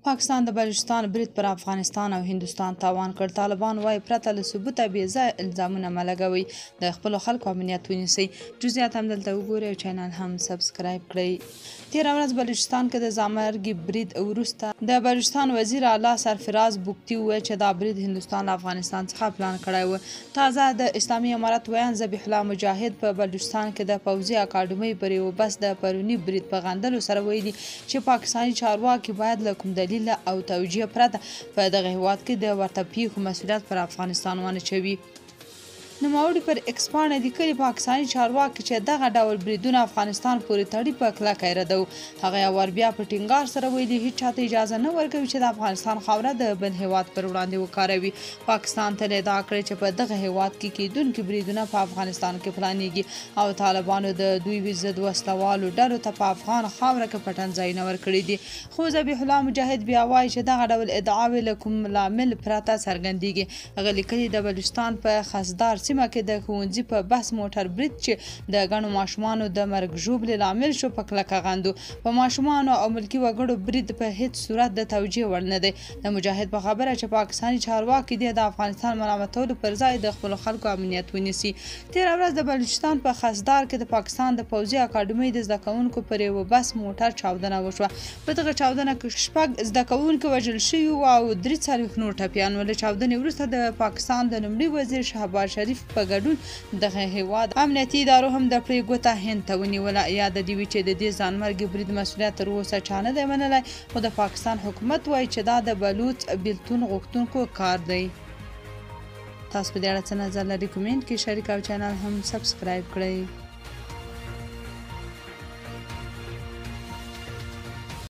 پاکستان د بلوچستان برید پر افغانستان او هندوستان تاوان کړ. طالبان وایي پرته له ثبوته بې ځایه الزامونه مه لګوئ، د خپلو خلکو امنیت ونیسئ. جزئیات هم دلته وګورئ او چینل هم سبسکرایب کړئ. تېره ورځ بلوچستان کې د ځانمرګي برید وروسته د بلوچستان وزیر اعلی سرفراز بگتي وویل چې دا برید هندوستان له افغانستان څخه پلان کړی و. تازه د اسلامي امارت ویان ذبیح الله مجاهد په بلوچستان کې د پوځي اکاډمۍ پر یوه بس د پروني برید په غندلو سره ویلي چې پاکستاني چارواکي باید له کوم دلیل او توجیه پرته په دغه هیواد کې د ورته پیښو مسؤلیت پر افغانستان ونچوي. نوموړي پر ایکس پاڼه لیکلي پاکستاني چارواکي چې دغه ډول بریدونه افغانستان پورې تړي په کلکه ردوو. هغه یو وار بیا په ټینګار سره ویلي هیڅ چاته اجازه نه ورکوي چې د افغانستان خاوره د بل هیواد پر وړاندې وکاروي. پاکستان تل ادعا کړې چې په دغه هیواد کې کیدونکي بریدونه په افغانستان کې پلانیږي او طالبانو د دوی ضد وسلوالو ډلو ته په افغان خاوره کې پټن ځایونه ورکړي دي. خو ذبیح الله مجاهد بیا وایي چې دغه ډول ادعاوې له کوم لامل پرته څرګندېږي. هغه لیکلي د بلوچستان په خزدار سیمه کې د ښوونځي په بس موټر برید چې د ګڼو ماشومانو د مرګ ژوبلې لامل شو په کلکه غندو. په ماشومانو او ملکي وګړو برید په هیڅ صورت د توجیه وړ نه دی. د مجاهد په خبره چې پاکستاني چارواکي دي د افغانستان ملامتولو پر ځای د خپلو خلکو امنیت ونیسي. تېره ورځ د بلوچستان په خزدار کې د پاکستان د پوځي اکاډمۍ د زده کوونکو پر یوه بس موټر چاودنه وشوه. په دغه چاودنه کې 6 زده کوونکي وژل شوي وو او 43 نور ټپیان ول. له چاودنې وروسته د پاکستان د لومړي وزیر شهباز شریف په ګډون دغه هیواد امنیتي ادارو هم د پرې ګوته هند ته ونیوله. یاد دې وي چې د دې ځانمرګي برید مسؤلیت تر اوسه چا نه دی منلی، خو د پاکستان حکومت وایي چې دا د بلوچ بیلتون غوښتونکو کار دی. تاسو په دې اړه څه نظر لرئ؟ کومنټ کې شریک او چینل هم سبسکرایب کړئ.